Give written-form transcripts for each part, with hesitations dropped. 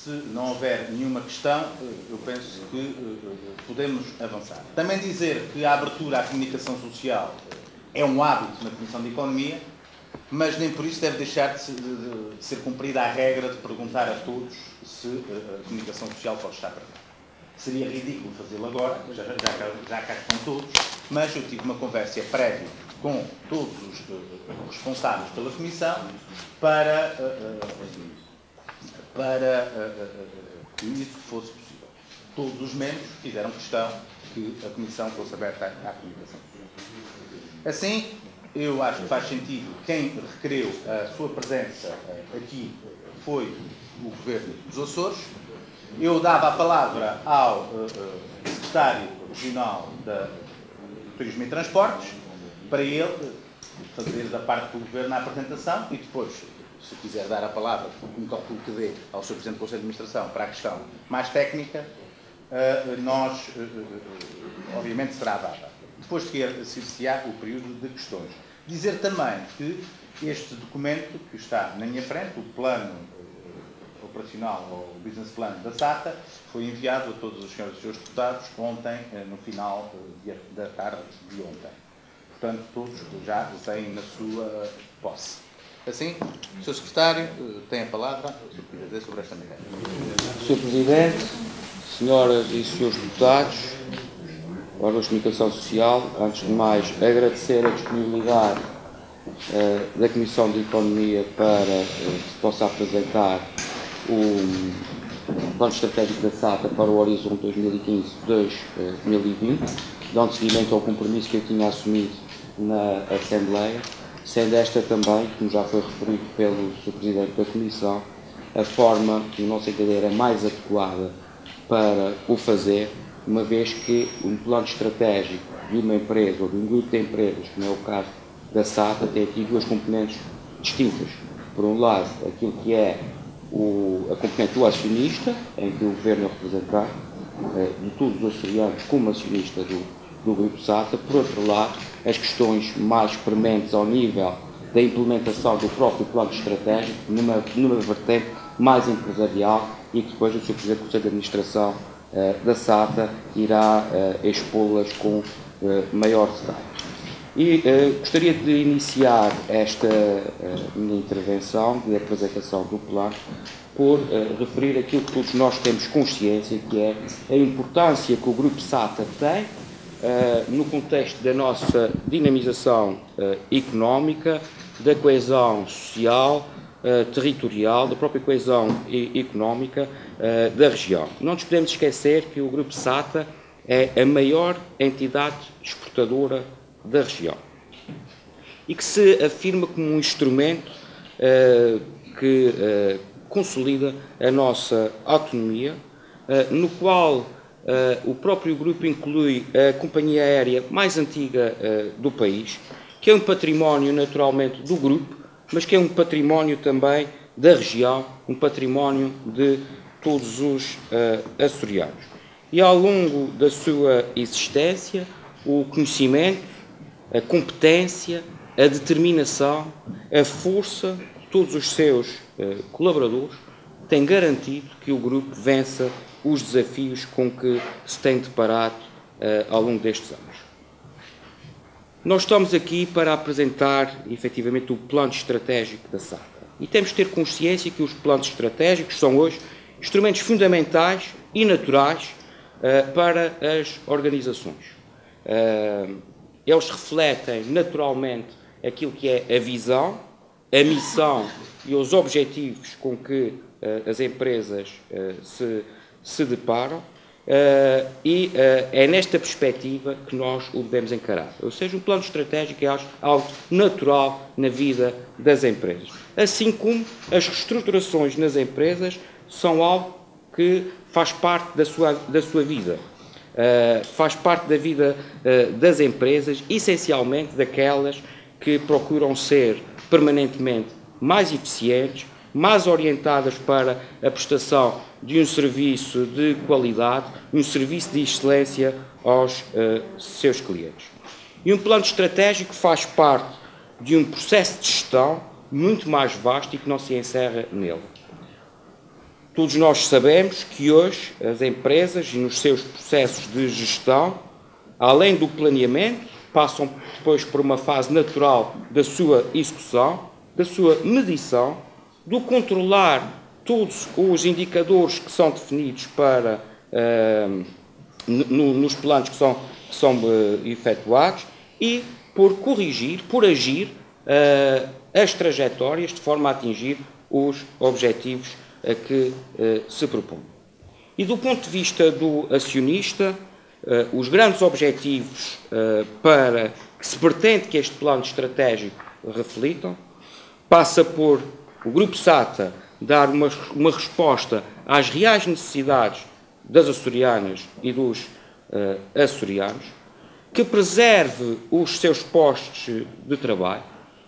se não houver nenhuma questão, eu penso que podemos avançar. Também dizer que a abertura à comunicação social é um hábito na Comissão de Economia, mas nem por isso deve deixar de ser cumprida a regra de perguntar a todos se a comunicação social pode estar para cá. Seria ridículo fazê-lo agora, já cá estão todos, mas eu tive uma conversa prévia com todos os responsáveis pela Comissão para que isso fosse possível. Todos os membros fizeram questão que a Comissão fosse aberta à comunicação. Assim, eu acho que faz sentido. Quem requereu a sua presença aqui foi o Governo dos Açores. Eu dava a palavra ao Secretário Regional de Turismo e Transportes para ele fazer da parte do Governo a apresentação e depois, se quiser dar a palavra, como calculo que dê ao Sr. Presidente do Conselho de Administração para a questão mais técnica, nós, obviamente, será dada. Depois se iniciar o período de questões. Dizer também que este documento que está na minha frente, o plano operacional, ou o business plan da SATA, foi enviado a todos os senhores e seus deputados ontem, no final da tarde de ontem. Portanto, todos já o têm na sua posse. Assim, o Sr. Secretário tem a palavra sobre esta matéria. Sr. Presidente, senhoras e senhores deputados, órgãos de comunicação social, antes de mais agradecer a disponibilidade da Comissão de Economia para que se possa apresentar o Plano Estratégico da SATA para o horizonte 2015-2020, dando seguimento ao compromisso que eu tinha assumido na Assembleia, sendo esta também, como já foi referido pelo Sr. Presidente da Comissão, a forma, no nosso entender, é mais adequada para o fazer, uma vez que um plano estratégico de uma empresa ou de um grupo de empresas, como é o caso da SATA, tem aqui duas componentes distintas. Por um lado, aquilo que é a componente do acionista, em que o Governo é representado, de todos os açorianos como acionista do Grupo SATA. Por outro lado, as questões mais prementes ao nível da implementação do próprio plano estratégico, numa vertente mais empresarial, e que depois o Sr. Presidente do Conselho de Administração da SATA irá expô-las com maior detalhe. E gostaria de iniciar esta minha intervenção de apresentação do plano por referir aquilo que todos nós temos consciência, que é a importância que o Grupo SATA tem no contexto da nossa dinamização económica, da coesão social, territorial, da própria coesão económica da região. Não nos podemos esquecer que o Grupo SATA é a maior entidade exportadora da região e que se afirma como um instrumento que consolida a nossa autonomia, no qual o próprio grupo inclui a companhia aérea mais antiga do país, que é um património naturalmente do grupo, mas que é um património também da região, um património de todos os açorianos. E ao longo da sua existência, o conhecimento, a competência, a determinação, a força de todos os seus colaboradores têm garantido que o grupo vença os desafios com que se tem deparado ao longo destes anos. Nós estamos aqui para apresentar, efetivamente, o plano estratégico da SATA. E temos de ter consciência que os planos estratégicos são hoje instrumentos fundamentais e naturais para as organizações. Eles refletem naturalmente aquilo que é a visão, a missão e os objetivos com que as empresas se deparam, e é nesta perspectiva que nós o devemos encarar. Ou seja, um plano estratégico é algo natural na vida das empresas. Assim como as reestruturações nas empresas são algo que faz parte da sua vida. Faz parte da vida das empresas, essencialmente daquelas que procuram ser permanentemente mais eficientes, mais orientadas para a prestação de um serviço de qualidade, um serviço de excelência aos seus clientes. E um plano estratégico faz parte de um processo de gestão muito mais vasto e que não se encerra nele. Todos nós sabemos que hoje as empresas e nos seus processos de gestão, além do planeamento, passam depois por uma fase natural da sua execução, da sua medição, do controlar todos os indicadores que são definidos para, nos planos que são efetuados e por corrigir, por agir as trajetórias de forma a atingir os objetivos a que se propõe. E do ponto de vista do acionista, os grandes objetivos para que se pretende que este plano estratégico reflitam passa por o Grupo SATA dar uma resposta às reais necessidades das açorianas e dos açorianos, que preserve os seus postos de trabalho,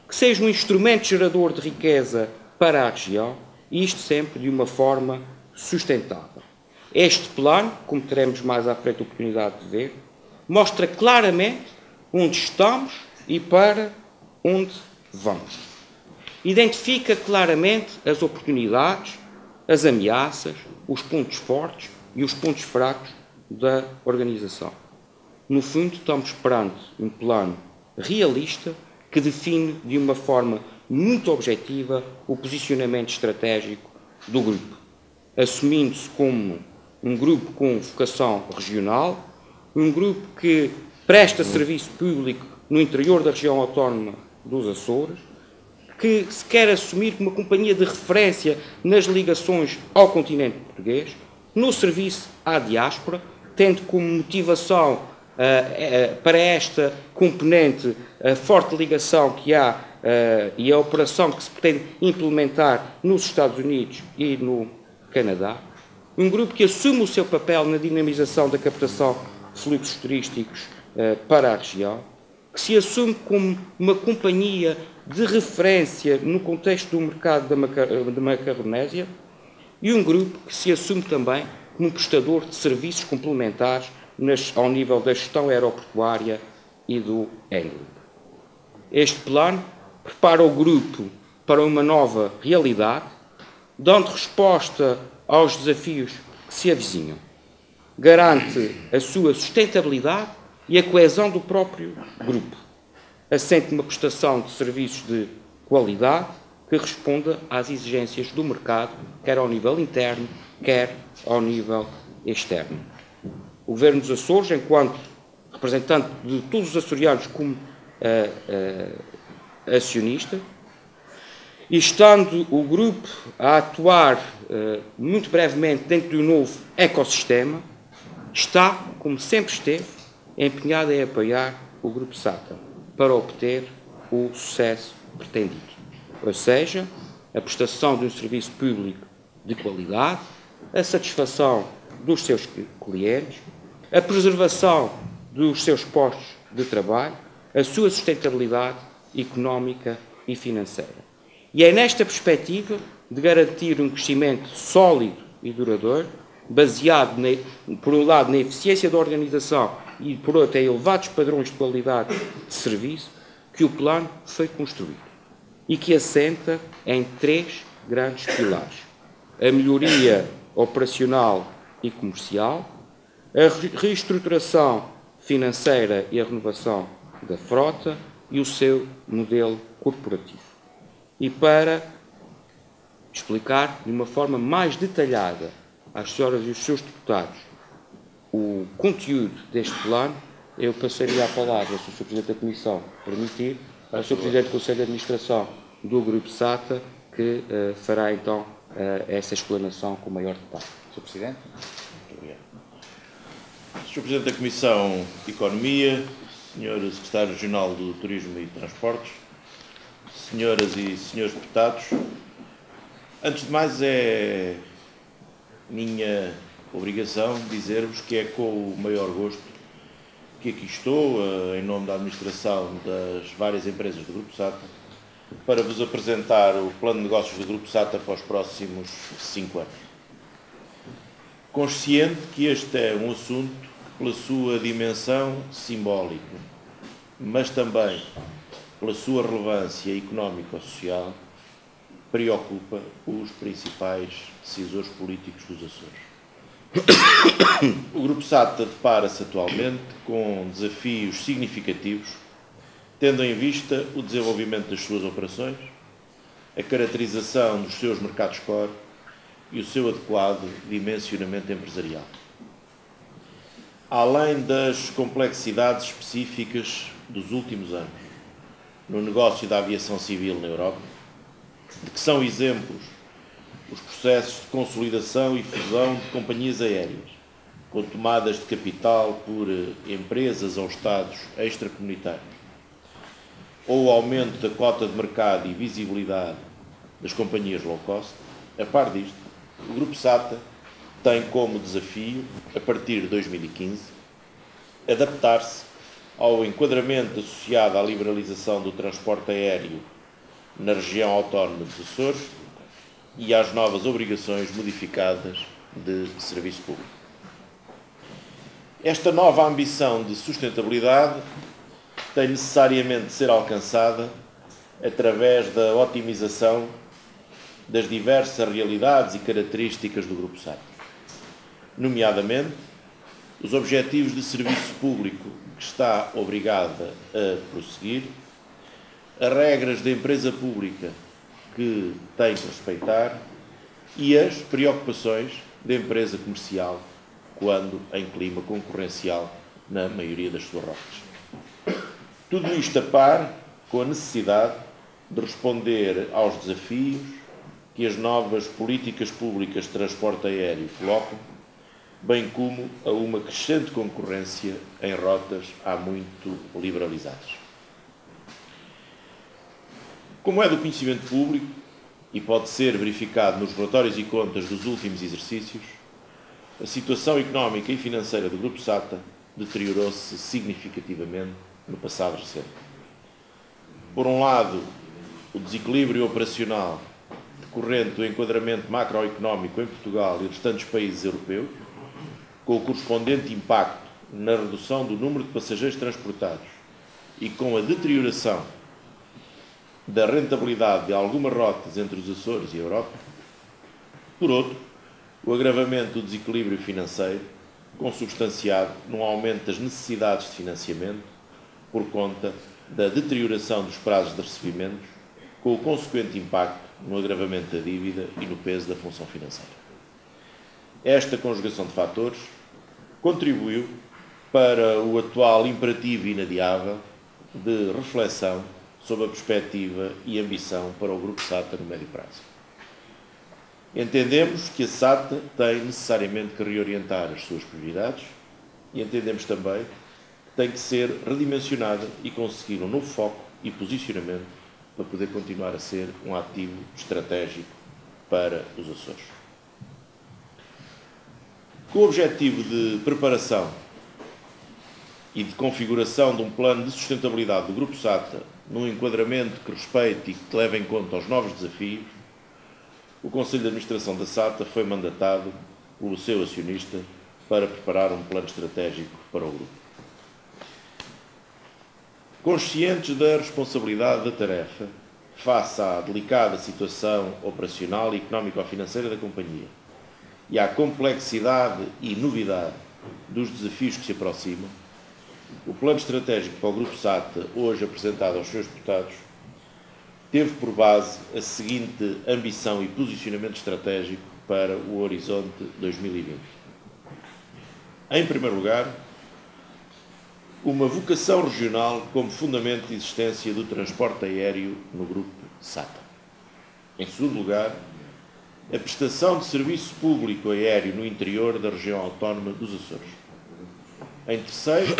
que seja um instrumento gerador de riqueza para a região, e isto sempre de uma forma sustentável. Este plano, como teremos mais à frente a oportunidade de ver, mostra claramente onde estamos e para onde vamos. Identifica claramente as oportunidades, as ameaças, os pontos fortes e os pontos fracos da organização. No fundo, estamos perante um plano realista que define de uma forma muito objetiva o posicionamento estratégico do grupo, assumindo-se como um grupo com vocação regional, um grupo que presta serviço público no interior da região autónoma dos Açores, que se quer assumir como uma companhia de referência nas ligações ao continente português, no serviço à diáspora, tendo como motivação para esta componente a forte ligação que há e a operação que se pretende implementar nos Estados Unidos e no Canadá. Um grupo que assume o seu papel na dinamização da captação de fluxos turísticos para a região, que se assume como uma companhia de referência no contexto do mercado da Macaronésia e um grupo que se assume também como prestador de serviços complementares ao nível da gestão aeroportuária e do handling. Este plano prepara o grupo para uma nova realidade, dando resposta aos desafios que se avizinham. Garante a sua sustentabilidade e a coesão do próprio grupo, assente uma prestação de serviços de qualidade que responda às exigências do mercado, quer ao nível interno, quer ao nível externo. O Governo dos Açores, enquanto representante de todos os açorianos como acionista, e estando o grupo a atuar muito brevemente dentro de um novo ecossistema, está, como sempre esteve, empenhado em apoiar o Grupo SATA para obter o sucesso pretendido. Ou seja, a prestação de um serviço público de qualidade, a satisfação dos seus clientes, a preservação dos seus postos de trabalho, a sua sustentabilidade económica e financeira. E é nesta perspectiva de garantir um crescimento sólido e duradouro, baseado, por um lado, na eficiência da organização e, por outro, em elevados padrões de qualidade de serviço, que o plano foi construído e que assenta em 3 grandes pilares: a melhoria operacional e comercial, a reestruturação financeira e a renovação da frota e o seu modelo corporativo. E para explicar de uma forma mais detalhada às senhoras e aos seus deputados o conteúdo deste plano, eu passaria a palavra, se o Sr. Presidente da Comissão permitir, ao Sr. Presidente do Conselho de Administração do Grupo SATA, que fará então essa explanação com maior detalhe. Sr. Presidente. Muito obrigado. Sr. Presidente da Comissão de Economia, Sr. Secretário Regional do Turismo e Transportes, Senhoras e Senhores Deputados, antes de mais é minha obrigação dizer-vos que é com o maior gosto que aqui estou, em nome da administração das várias empresas do Grupo SATA, para vos apresentar o plano de negócios do Grupo SATA para os próximos 5 anos. Consciente que este é um assunto pela sua dimensão simbólica, mas também pela sua relevância económico-social, preocupa os principais decisores políticos dos Açores. O Grupo SATA depara-se atualmente com desafios significativos, tendo em vista o desenvolvimento das suas operações, a caracterização dos seus mercados core e o seu adequado dimensionamento empresarial. Além das complexidades específicas dos últimos anos no negócio da aviação civil na Europa, de que são exemplos os processos de consolidação e fusão de companhias aéreas, com tomadas de capital por empresas ou Estados extracomunitários, ou o aumento da cota de mercado e visibilidade das companhias low cost, a par disto, o Grupo SATA tem como desafio, a partir de 2015, adaptar-se ao enquadramento associado à liberalização do transporte aéreo na região autónoma dos Açores e às novas obrigações modificadas de serviço público. Esta nova ambição de sustentabilidade tem necessariamente de ser alcançada através da otimização das diversas realidades e características do Grupo SATA, nomeadamente os objetivos de serviço público que está obrigada a prosseguir, as regras da empresa pública que tem que respeitar e as preocupações da empresa comercial quando em clima concorrencial na maioria das suas rotas. Tudo isto a par com a necessidade de responder aos desafios que as novas políticas públicas de transporte aéreo colocam, bem como a uma crescente concorrência em rotas há muito liberalizadas. Como é do conhecimento público e pode ser verificado nos relatórios e contas dos últimos exercícios, a situação económica e financeira do Grupo SATA deteriorou-se significativamente no passado recente. Por um lado, o desequilíbrio operacional decorrente do enquadramento macroeconómico em Portugal e restantes países europeus, com o correspondente impacto na redução do número de passageiros transportados e com a deterioração da rentabilidade de algumas rotas entre os Açores e a Europa. Por outro, o agravamento do desequilíbrio financeiro, consubstanciado num aumento das necessidades de financiamento por conta da deterioração dos prazos de recebimentos, com o consequente impacto no agravamento da dívida e no peso da função financeira. Esta conjugação de fatores contribuiu para o atual imperativo inadiável de reflexão sobre a perspectiva e ambição para o Grupo SATA no médio prazo. Entendemos que a SATA tem necessariamente que reorientar as suas prioridades e entendemos também que tem que ser redimensionada e conseguir um novo foco e posicionamento para poder continuar a ser um ativo estratégico para os Açores. Com o objetivo de preparação e de configuração de um plano de sustentabilidade do Grupo SATA num enquadramento que respeite e que leve em conta os novos desafios, o Conselho de Administração da SATA foi mandatado pelo seu acionista para preparar um plano estratégico para o grupo. Conscientes da responsabilidade da tarefa, face à delicada situação operacional e económico-financeira da companhia e à complexidade e novidade dos desafios que se aproximam, o plano estratégico para o Grupo SATA, hoje apresentado aos seus deputados, teve por base a seguinte ambição e posicionamento estratégico para o horizonte 2020. Em primeiro lugar, uma vocação regional como fundamento de existência do transporte aéreo no Grupo SATA. Em segundo lugar, a prestação de serviço público aéreo no interior da região autónoma dos Açores. Em terceiro,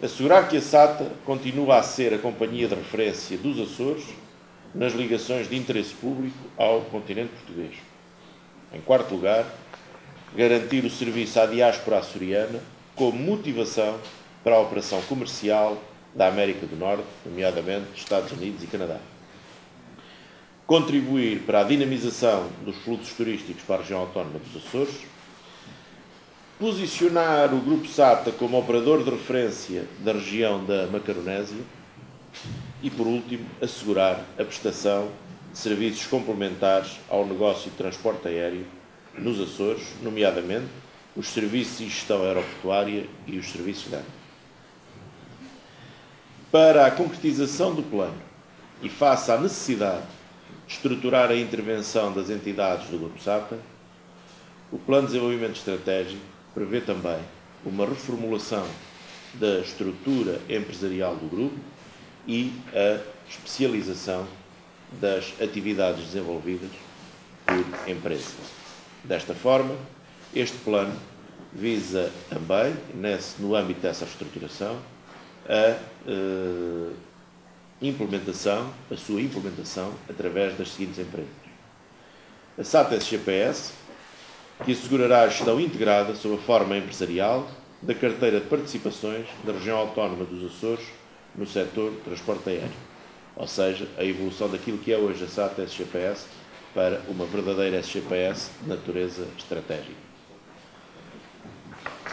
assegurar que a SATA continua a ser a companhia de referência dos Açores nas ligações de interesse público ao continente português. Em quarto lugar, garantir o serviço à diáspora açoriana como motivação para a operação comercial da América do Norte, nomeadamente Estados Unidos e Canadá. Contribuir para a dinamização dos fluxos turísticos para a região autónoma dos Açores. Posicionar o Grupo SATA como operador de referência da região da Macaronésia. E, por último, assegurar a prestação de serviços complementares ao negócio de transporte aéreo nos Açores, nomeadamente os serviços de gestão aeroportuária e os serviços de ANA. Para a concretização do plano e face à necessidade de estruturar a intervenção das entidades do Grupo SATA, o Plano de Desenvolvimento Estratégico prevê também uma reformulação da estrutura empresarial do grupo e a especialização das atividades desenvolvidas por empresa. Desta forma, este plano visa também, no âmbito dessa reestruturação, a sua implementação através das seguintes empresas. A SATA SGPS, que assegurará a gestão integrada sob a forma empresarial da carteira de participações da região autónoma dos Açores no setor de transporte aéreo, ou seja, a evolução daquilo que é hoje a SATA SGPS para uma verdadeira SGPS de natureza estratégica.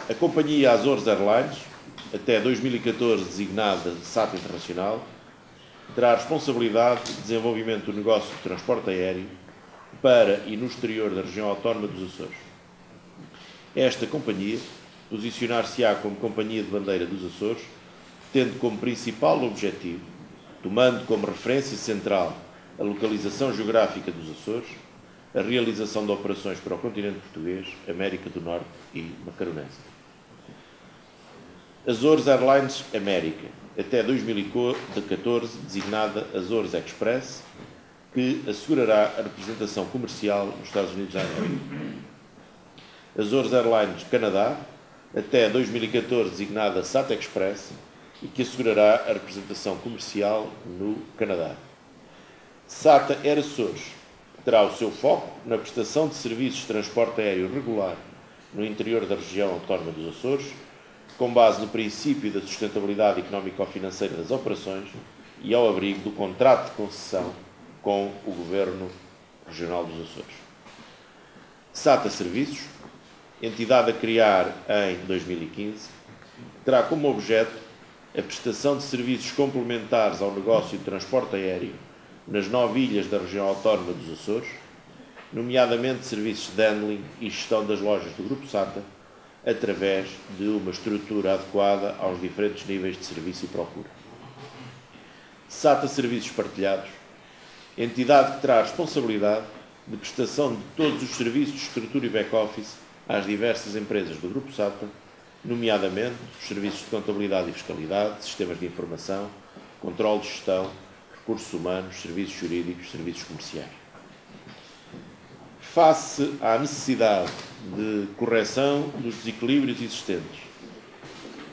A companhia Azores Airlines, até 2014 designada de SATA Internacional, terá a responsabilidade de desenvolvimento do negócio de transporte aéreo para e no exterior da região autónoma dos Açores. Esta companhia posicionar-se-á como companhia de bandeira dos Açores, tendo como principal objetivo, tomando como referência central a localização geográfica dos Açores, a realização de operações para o continente português, América do Norte e Macaronésia. Azores Airlines América, até 2014 designada Azores Express, que assegurará a representação comercial nos Estados Unidos da América. Azores Airlines Canadá, até 2014 designada SATA Express, e que assegurará a representação comercial no Canadá. SATA Air Açores terá o seu foco na prestação de serviços de transporte aéreo regular no interior da região autónoma dos Açores, com base no princípio da sustentabilidade económico-financeira das operações e ao abrigo do contrato de concessão com o Governo Regional dos Açores. SATA Serviços, entidade a criar em 2015, terá como objeto a prestação de serviços complementares ao negócio de transporte aéreo nas 9 ilhas da região autónoma dos Açores, nomeadamente serviços de handling e gestão das lojas do Grupo SATA, através de uma estrutura adequada aos diferentes níveis de serviço e procura. SATA Serviços Partilhados, entidade que terá a responsabilidade de prestação de todos os serviços de estrutura e back-office às diversas empresas do Grupo SATA, nomeadamente os serviços de contabilidade e fiscalidade, sistemas de informação, controle de gestão, recursos humanos, serviços jurídicos, serviços comerciais. Face à necessidade de correção dos desequilíbrios existentes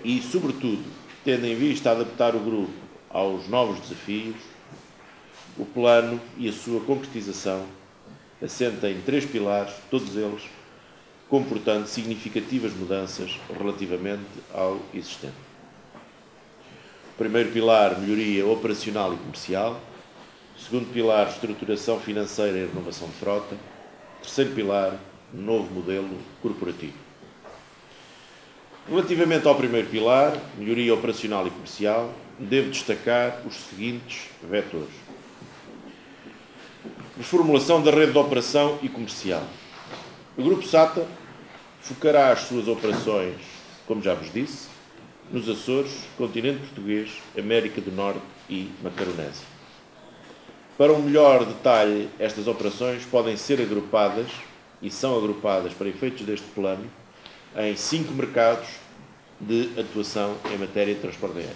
e, sobretudo, tendo em vista adaptar o grupo aos novos desafios, o plano e a sua concretização assenta em 3 pilares, todos eles comportando significativas mudanças relativamente ao existente. O primeiro pilar, melhoria operacional e comercial. O segundo pilar, estruturação financeira e renovação de frota. O terceiro pilar, novo modelo corporativo. Relativamente ao primeiro pilar, melhoria operacional e comercial, devo destacar os seguintes vetores. Reformulação da rede de operação e comercial. O Grupo SATA focará as suas operações, como já vos disse, nos Açores, continente português, América do Norte e Macaronésia. Para um melhor detalhe, estas operações podem ser agrupadas, e são agrupadas para efeitos deste plano, em 5 mercados de atuação em matéria de transporte aéreo.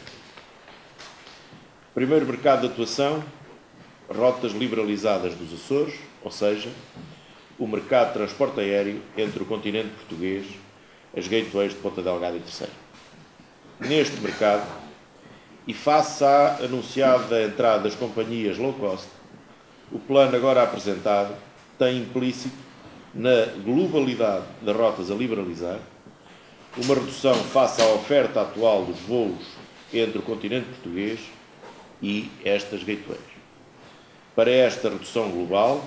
Primeiro mercado de atuação, rotas liberalizadas dos Açores, ou seja, o mercado de transporte aéreo entre o continente português, as gateways de Ponta Delgada e Terceira. Neste mercado, e face à anunciada entrada das companhias low cost, o plano agora apresentado tem implícito na globalidade das rotas a liberalizar uma redução face à oferta atual dos voos entre o continente português e estas gateways. Para esta redução global,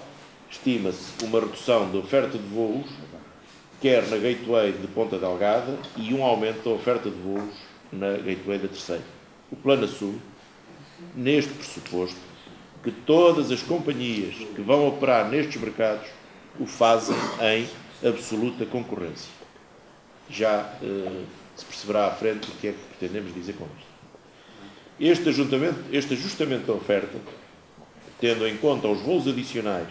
estima-se uma redução da oferta de voos, quer na gateway de Ponta Delgada, e um aumento da oferta de voos na gateway da Terceira. O plano assume, neste pressuposto, que todas as companhias que vão operar nestes mercados o fazem em absoluta concorrência. Já se perceberá à frente o que é que pretendemos dizer com isto. Este ajustamento da oferta, tendo em conta os voos adicionais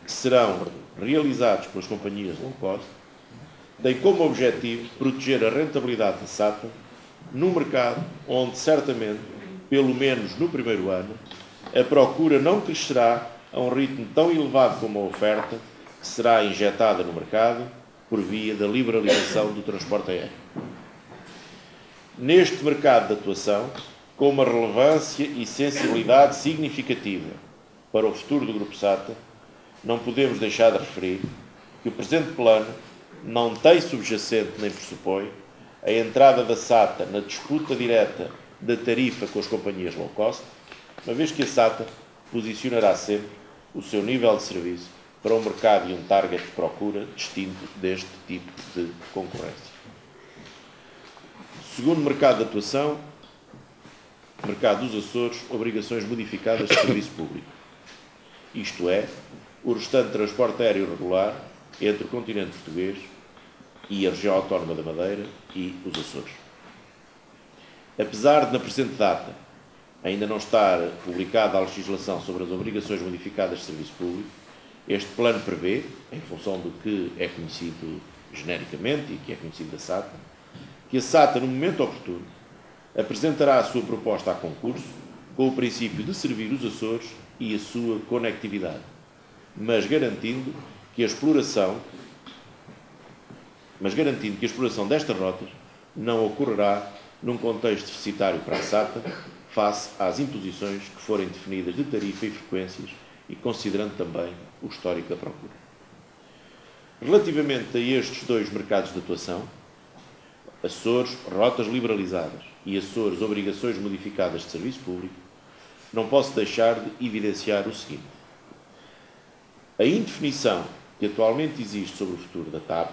que serão realizados pelas companhias low cost, tem como objetivo proteger a rentabilidade da SATA num mercado onde, certamente, pelo menos no primeiro ano, a procura não crescerá a um ritmo tão elevado como a oferta que será injetada no mercado por via da liberalização do transporte aéreo. Neste mercado de atuação, com uma relevância e sensibilidade significativa para o futuro do Grupo SATA, não podemos deixar de referir que o presente plano não tem subjacente nem pressupõe a entrada da SATA na disputa direta da tarifa com as companhias low cost, uma vez que a SATA posicionará sempre o seu nível de serviço para um mercado e um target de procura distinto deste tipo de concorrência. Segundo mercado de atuação, mercado dos Açores, obrigações modificadas de serviço público. Isto é, o restante transporte aéreo regular entre o continente português e a região autónoma da Madeira e os Açores. Apesar de, na presente data, ainda não estar publicada a legislação sobre as obrigações modificadas de serviço público, este plano prevê, em função do que é conhecido genericamente e que é conhecido da SATA, que a SATA, no momento oportuno, apresentará a sua proposta a concurso com o princípio de servir os Açores e a sua conectividade, mas garantindo que a exploração destas rotas não ocorrerá num contexto deficitário para a SATA, face às imposições que forem definidas de tarifa e frequências e considerando também o histórico da procura. Relativamente a estes dois mercados de atuação, Açores, rotas liberalizadas e Açores, obrigações modificadas de serviço público, não posso deixar de evidenciar o seguinte. A indefinição que atualmente existe sobre o futuro da TAP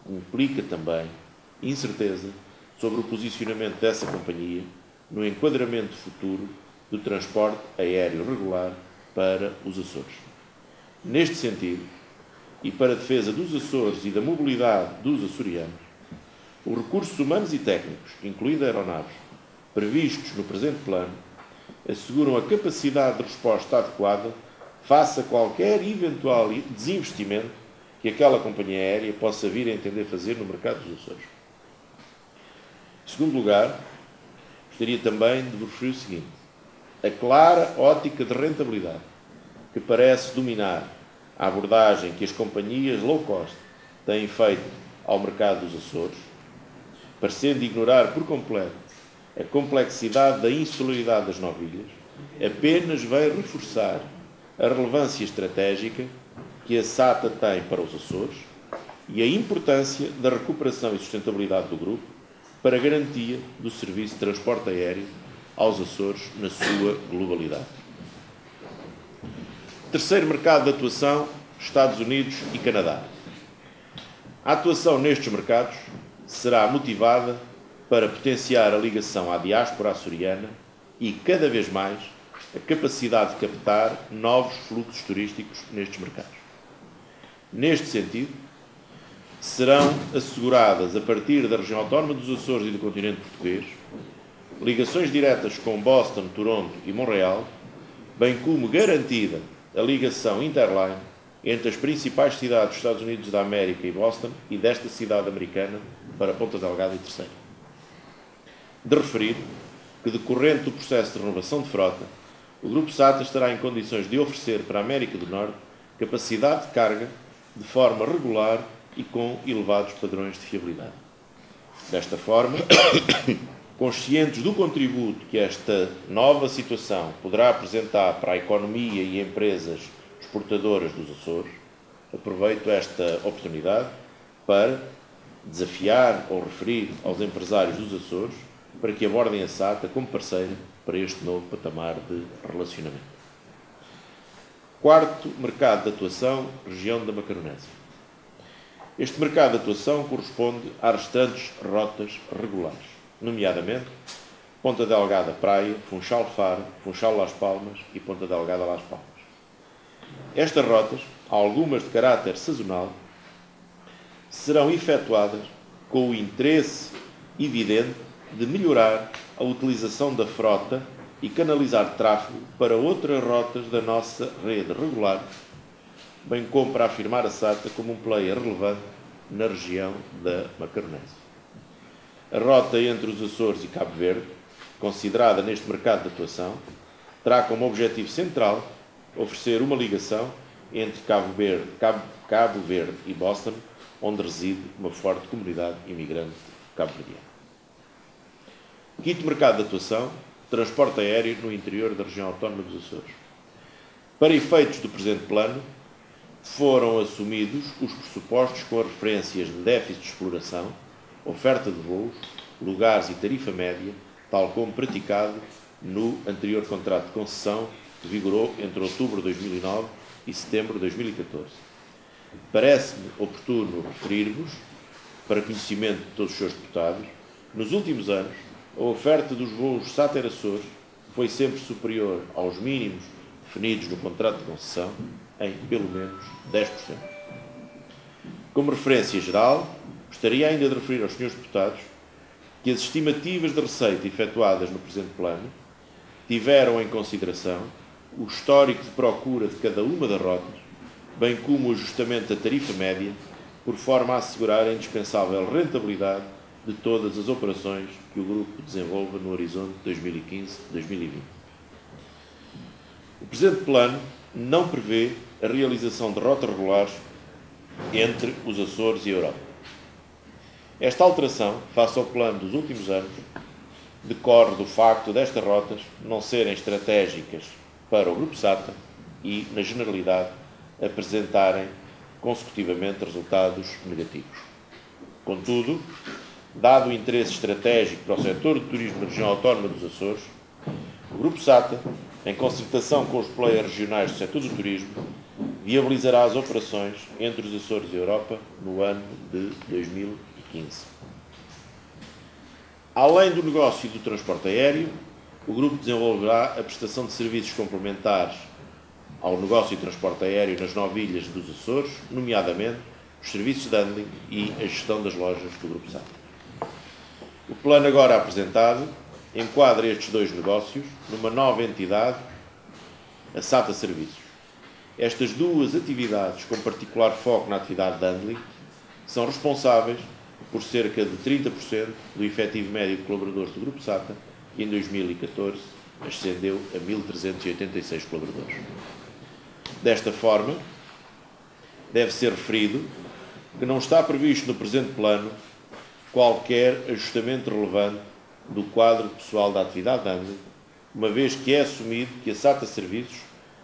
implica também incerteza sobre o posicionamento dessa companhia no enquadramento futuro do transporte aéreo regular para os Açores. Neste sentido, e para a defesa dos Açores e da mobilidade dos açorianos, os recursos humanos e técnicos, incluindo aeronaves, previstos no presente plano, asseguram a capacidade de resposta adequada face a qualquer eventual desinvestimento que aquela companhia aérea possa vir a entender fazer no mercado dos Açores. Em segundo lugar, gostaria também de vos referir o seguinte. A clara ótica de rentabilidade que parece dominar a abordagem que as companhias low cost têm feito ao mercado dos Açores, parecendo ignorar por completo a complexidade da insularidade das novilhas, apenas vai reforçar a relevância estratégica que a SATA tem para os Açores e a importância da recuperação e sustentabilidade do grupo para a garantia do serviço de transporte aéreo aos Açores na sua globalidade. Terceiro mercado de atuação, Estados Unidos e Canadá. A atuação nestes mercados será motivada para potenciar a ligação à diáspora açoriana e, cada vez mais, a capacidade de captar novos fluxos turísticos nestes mercados. Neste sentido, serão asseguradas, a partir da região autónoma dos Açores e do continente português, ligações diretas com Boston, Toronto e Montreal, bem como garantida a ligação interline entre as principais cidades dos Estados Unidos da América e Boston e desta cidade americana para Ponta Delgada e Terceira. De referir que, decorrente do processo de renovação de frota, o Grupo SATA estará em condições de oferecer para a América do Norte capacidade de carga de forma regular e com elevados padrões de fiabilidade. Desta forma, conscientes do contributo que esta nova situação poderá apresentar para a economia e empresas exportadoras dos Açores, aproveito esta oportunidade para desafiar ou referir aos empresários dos Açores para que abordem a SATA como parceira para este novo patamar de relacionamento. Quarto mercado de atuação, região da Macaronésia. Este mercado de atuação corresponde às restantes rotas regulares, nomeadamente Ponta Delgada Praia, Funchal Faro, Funchal Las Palmas e Ponta Delgada Las Palmas. Estas rotas, algumas de caráter sazonal, serão efetuadas com o interesse evidente de melhorar a utilização da frota e canalizar tráfego para outras rotas da nossa rede regular, bem como para afirmar a SATA como um player relevante na região da Macaronésia. A rota entre os Açores e Cabo Verde, considerada neste mercado de atuação, terá como objetivo central oferecer uma ligação entre Cabo Verde e Boston, onde reside uma forte comunidade imigrante cabo-verdiana. Quinto mercado de atuação, transporte aéreo no interior da região autónoma dos Açores. Para efeitos do presente plano, foram assumidos os pressupostos com as referências de déficit de exploração, oferta de voos, lugares e tarifa média, tal como praticado no anterior contrato de concessão que vigorou entre outubro de 2009 e setembro de 2014. Parece-me oportuno referir-vos, para conhecimento de todos os seus deputados, nos últimos anos, a oferta dos voos SATA-Açores foi sempre superior aos mínimos definidos no contrato de concessão, em pelo menos 10%. Como referência geral, gostaria ainda de referir aos senhores deputados que as estimativas de receita efetuadas no presente plano tiveram em consideração o histórico de procura de cada uma das rotas, bem como o ajustamento da tarifa média, por forma a assegurar a indispensável rentabilidade de todas as operações que o grupo desenvolva no horizonte 2015-2020. O presente plano não prevê a realização de rotas regulares entre os Açores e a Europa. Esta alteração, face ao plano dos últimos anos, decorre do facto destas rotas não serem estratégicas para o Grupo SATA e, na generalidade, apresentarem consecutivamente resultados negativos. Contudo, dado o interesse estratégico para o setor do turismo na região autónoma dos Açores, o Grupo SATA, em concertação com os players regionais do setor do turismo, viabilizará as operações entre os Açores e a Europa no ano de 2015. Além do negócio do transporte aéreo, o Grupo desenvolverá a prestação de serviços complementares ao negócio de transporte aéreo nas 9 ilhas dos Açores, nomeadamente os serviços de handling e a gestão das lojas do Grupo SATA. O plano agora apresentado enquadra estes dois negócios numa nova entidade, a SATA Serviços. Estas duas atividades, com particular foco na atividade de handling, são responsáveis por cerca de 30% do efetivo médio de colaboradores do Grupo SATA e em 2014 ascendeu a 1.386 colaboradores. Desta forma, deve ser referido que não está previsto no presente plano qualquer ajustamento relevante do quadro pessoal da atividade de handling, uma vez que é assumido que a SATA Serviços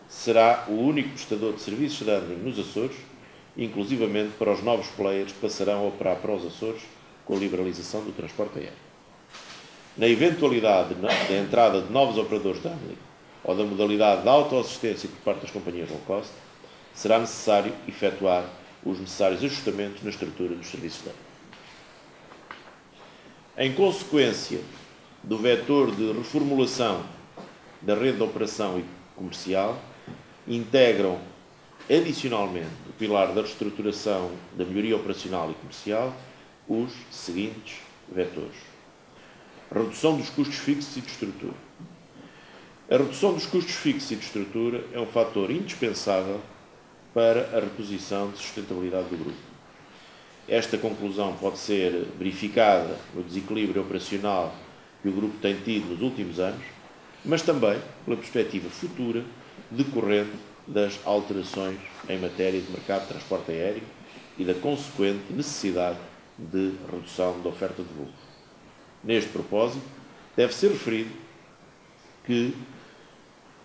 será o único prestador de serviços de handling nos Açores, inclusivamente para os novos players que passarão a operar para os Açores com a liberalização do transporte aéreo. Na eventualidade da entrada de novos operadores de handling ou da modalidade de autoassistência por parte das companhias low cost, será necessário efetuar os necessários ajustamentos na estrutura dos serviços de handling. Em consequência do vetor de reformulação da rede de operação e comercial, integram adicionalmente o pilar da reestruturação da melhoria operacional e comercial os seguintes vetores. Redução dos custos fixos e de estrutura. A redução dos custos fixos e de estrutura é um fator indispensável para a reposição de sustentabilidade do grupo. Esta conclusão pode ser verificada no desequilíbrio operacional que o grupo tem tido nos últimos anos, mas também pela perspectiva futura decorrente das alterações em matéria de mercado de transporte aéreo e da consequente necessidade de redução da oferta de voos. Neste propósito, deve ser referido que,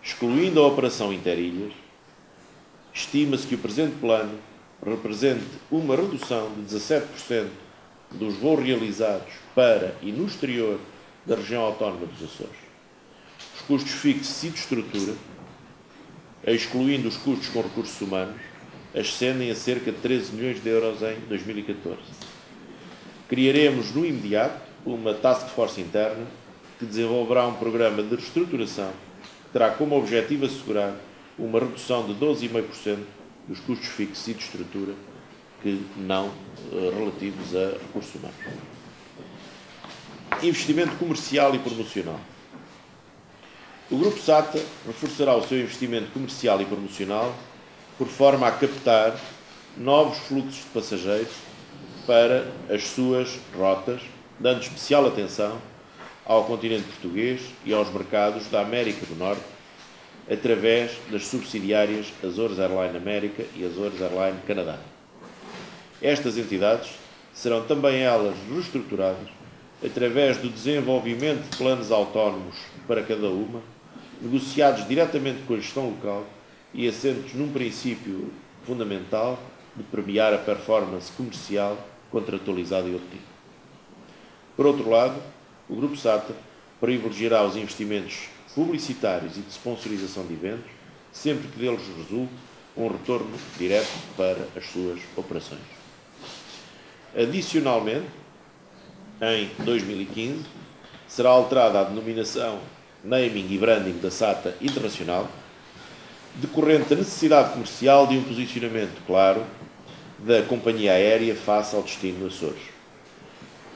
excluindo a operação interilhas, estima-se que o presente plano represente uma redução de 17% dos voos realizados para e no exterior da região autónoma dos Açores. Os custos fixos e de estrutura, excluindo os custos com recursos humanos, ascendem a cerca de 13 milhões de euros em 2014. Criaremos no imediato uma task force interna que desenvolverá um programa de reestruturação que terá como objetivo assegurar uma redução de 12,5% dos custos fixos e de estrutura que não relativos a recursos humanos. Investimento comercial e promocional. O Grupo SATA reforçará o seu investimento comercial e promocional por forma a captar novos fluxos de passageiros para as suas rotas, dando especial atenção ao continente português e aos mercados da América do Norte, através das subsidiárias Azores Airline América e Azores Airline Canadá. Estas entidades serão também elas reestruturadas através do desenvolvimento de planos autónomos para cada uma, negociados diretamente com a gestão local e assentos num princípio fundamental de premiar a performance comercial contratualizada e obtida. Por outro lado, o Grupo SATA privilegiará os investimentos publicitários e de sponsorização de eventos, sempre que deles resulte um retorno direto para as suas operações. Adicionalmente, em 2015, será alterada a denominação naming e branding da SATA Internacional, decorrente da necessidade comercial de um posicionamento claro da companhia aérea face ao destino Açores.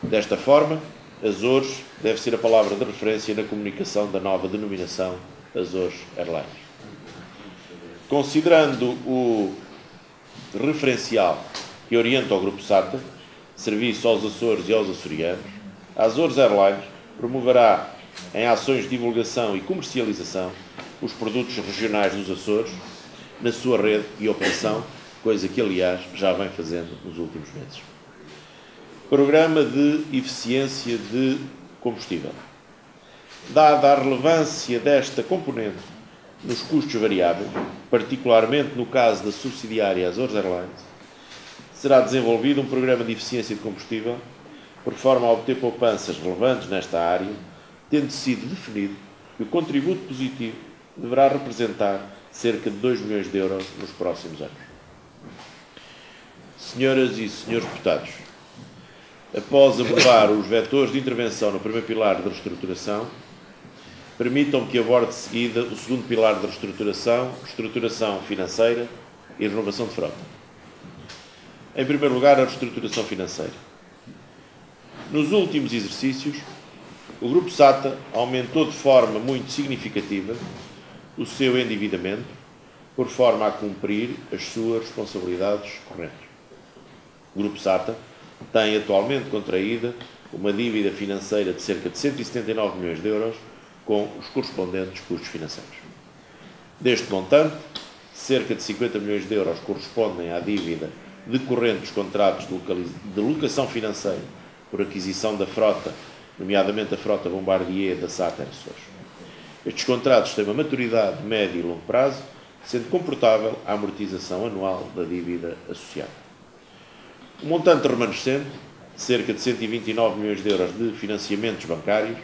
Desta forma, Azores deve ser a palavra de referência na comunicação da nova denominação Azores Airlines. Considerando o referencial que orienta o Grupo SATA, serviço aos Açores e aos açorianos, a Azores Airlines promoverá em ações de divulgação e comercialização os produtos regionais dos Açores na sua rede e operação, coisa que, aliás, já vem fazendo nos últimos meses. Programa de eficiência de combustível. Dada a relevância desta componente nos custos variáveis, particularmente no caso da subsidiária Azores Airlines, será desenvolvido um programa de eficiência de combustível por forma a obter poupanças relevantes nesta área, tendo sido definido que o contributo positivo deverá representar cerca de 2 milhões de euros nos próximos anos. Senhoras e senhores deputados, após abordar os vetores de intervenção no primeiro pilar da reestruturação, permitam-me que aborde de seguida o segundo pilar da reestruturação financeira e renovação de frota. Em primeiro lugar, a reestruturação financeira. Nos últimos exercícios, o Grupo SATA aumentou de forma muito significativa o seu endividamento, por forma a cumprir as suas responsabilidades correntes. O Grupo SATA tem atualmente contraída uma dívida financeira de cerca de 179 milhões de euros, com os correspondentes custos financeiros. Deste montante, cerca de 50 milhões de euros correspondem à dívida decorrente dos contratos de locação financeira por aquisição da frota, nomeadamente a frota Bombardier da SATA Açores. Estes contratos têm uma maturidade de médio e longo prazo, sendo comportável a amortização anual da dívida associada. O montante remanescente, cerca de 129 milhões de euros de financiamentos bancários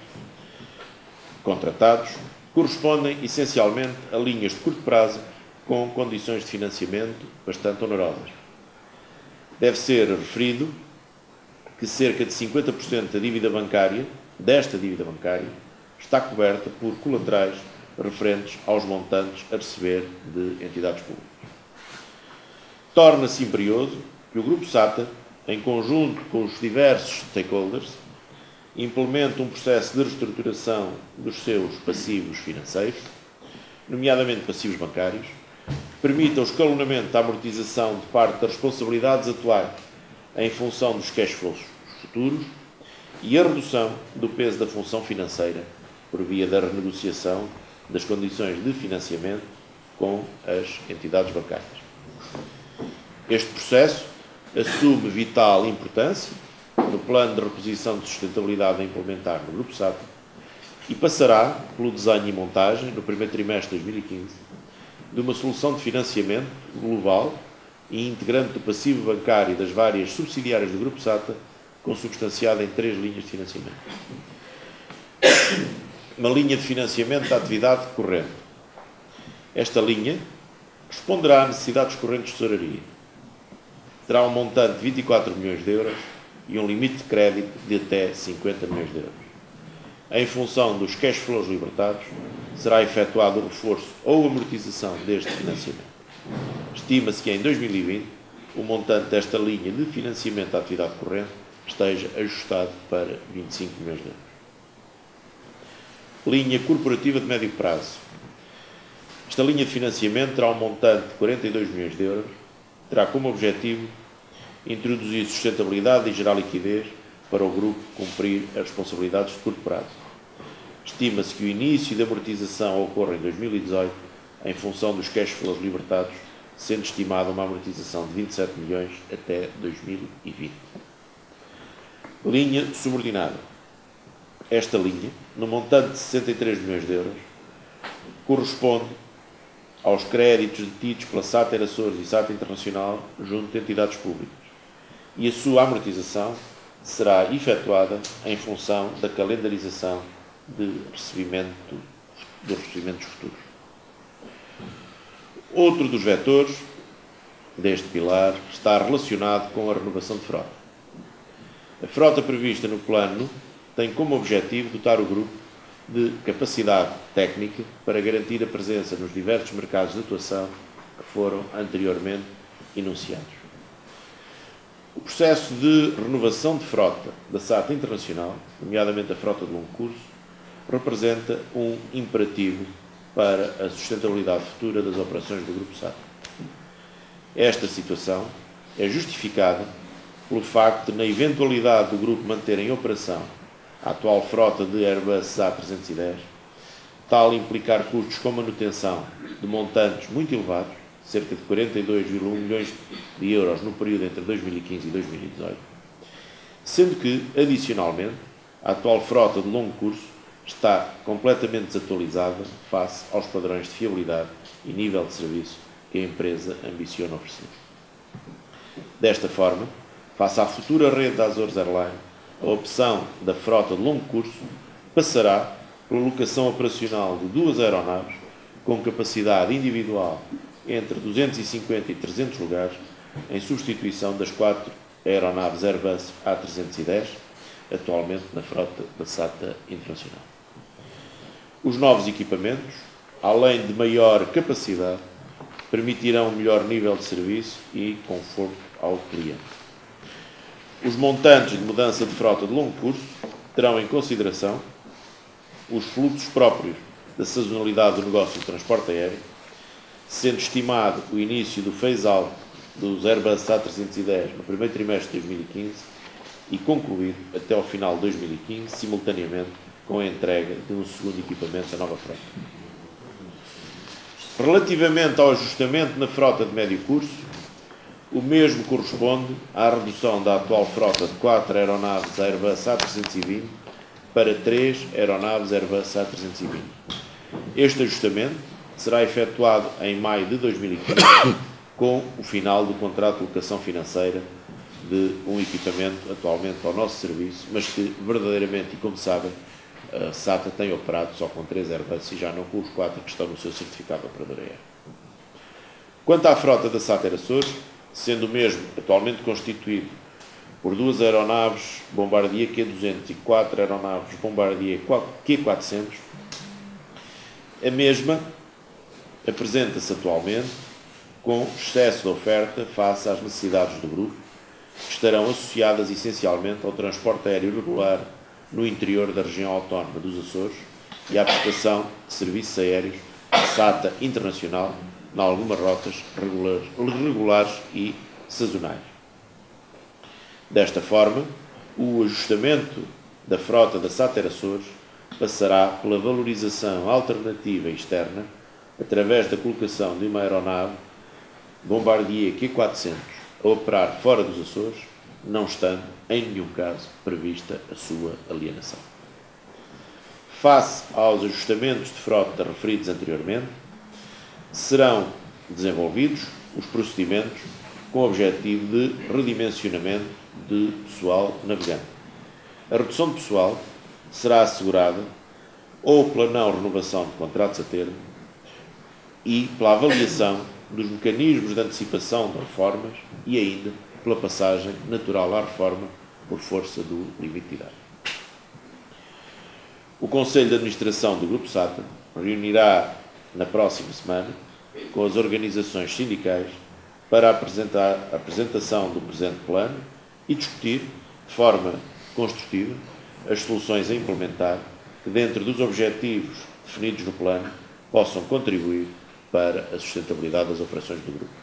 contratados, correspondem essencialmente a linhas de curto prazo com condições de financiamento bastante onerosas. Deve ser referido que cerca de 50% da dívida bancária, está coberta por colaterais referentes aos montantes a receber de entidades públicas. Torna-se imperioso que o Grupo SATA, em conjunto com os diversos stakeholders, implemente um processo de reestruturação dos seus passivos financeiros, nomeadamente passivos bancários, permita o escalonamento da amortização de parte das responsabilidades atuais em função dos cash flows futuros e a redução do peso da função financeira por via da renegociação das condições de financiamento com as entidades bancárias. Este processo assume vital importância no plano de reposição de sustentabilidade a implementar no Grupo SATA e passará pelo desenho e montagem, no primeiro trimestre de 2015, de uma solução de financiamento global e integrante do passivo bancário das várias subsidiárias do Grupo SATA, consubstanciada em 3 linhas de financiamento. Uma linha de financiamento da atividade corrente. Esta linha responderá a necessidades correntes de tesouraria. Terá um montante de 24 milhões de euros e um limite de crédito de até 50 milhões de euros. em função dos cash flows libertados, será efetuado o reforço ou amortização deste financiamento. Estima-se que em 2020 o montante desta linha de financiamento à atividade corrente esteja ajustado para 25 milhões de euros. Linha corporativa de médio prazo. Esta linha de financiamento terá um montante de 42 milhões de euros, terá como objetivo introduzir sustentabilidade e gerar liquidez para o grupo cumprir as responsabilidades de curto prazo. Estima-se que o início da amortização ocorra em 2018, em função dos cash flows libertados, sendo estimada uma amortização de 27 milhões até 2020. Linha subordinada. Esta linha, no montante de 63 milhões de euros, corresponde aos créditos detidos pela SATA Açores e SATA Internacional junto de entidades públicas, e a sua amortização será efetuada em função da calendarização dos recebimentos futuros. Outro dos vetores deste pilar está relacionado com a renovação de frota. A frota prevista no plano tem como objetivo dotar o grupo de capacidade técnica para garantir a presença nos diversos mercados de atuação que foram anteriormente enunciados. O processo de renovação de frota da SATA Internacional, nomeadamente a frota de longo curso, representa um imperativo para a sustentabilidade futura das operações do Grupo SATA. Esta situação é justificada pelo facto de, na eventualidade do Grupo manter em operação a atual frota de Airbus A310, tal implicar custos com manutenção de montantes muito elevados, cerca de 42,1 milhões de euros no período entre 2015 e 2018, sendo que, adicionalmente, a atual frota de longo curso está completamente desatualizada face aos padrões de fiabilidade e nível de serviço que a empresa ambiciona oferecer. Desta forma, face à futura rede da Azores Airline, a opção da frota de longo curso passará pela locação operacional de 2 aeronaves com capacidade individual entre 250 e 300 lugares, em substituição das 4 aeronaves Airbus A310, atualmente na frota da SATA Internacional. Os novos equipamentos, além de maior capacidade, permitirão um melhor nível de serviço e conforto ao cliente. Os montantes de mudança de frota de longo curso terão em consideração os fluxos próprios da sazonalidade do negócio de transporte aéreo, sendo estimado o início do phase-out dos Airbus A310 no primeiro trimestre de 2015 e concluído até ao final de 2015, simultaneamente com a entrega de um segundo equipamento da nova frota. Relativamente ao ajustamento na frota de médio curso, o mesmo corresponde à redução da atual frota de 4 aeronaves Airbus A320 para 3 aeronaves Airbus A320. Este ajustamento será efetuado em maio de 2015, com o final do contrato de locação financeira de um equipamento atualmente ao nosso serviço, mas que verdadeiramente, e como sabem, a SATA tem operado só com 3 Airbus e já não com os 4 que estão no seu certificado operador aéreo. Quanto à frota da SATA Açores, sendo o mesmo atualmente constituído por 2 aeronaves Bombardier Q200 e 4 aeronaves Bombardier Q400, a mesma apresenta-se atualmente com excesso de oferta face às necessidades do grupo, que estarão associadas essencialmente ao transporte aéreo regular no interior da região autónoma dos Açores e à prestação de serviços aéreos à SATA Internacional em algumas rotas regulares e sazonais. Desta forma, o ajustamento da frota da SATA Açores passará pela valorização alternativa externa através da colocação de uma aeronave Bombardier Q400 a operar fora dos Açores, não estando, em nenhum caso, prevista a sua alienação. Face aos ajustamentos de frota referidos anteriormente, serão desenvolvidos os procedimentos com o objetivo de redimensionamento de pessoal navegante. A redução de pessoal será assegurada ou pela não renovação de contratos a termo e pela avaliação dos mecanismos de antecipação de reformas e ainda pela passagem natural à reforma por força do limite de idade. O Conselho de Administração do Grupo SATA reunirá na próxima semana com as organizações sindicais para apresentar a apresentação do presente plano e discutir, de forma construtiva, as soluções a implementar que, dentro dos objetivos definidos no plano, possam contribuir para a sustentabilidade das operações do grupo.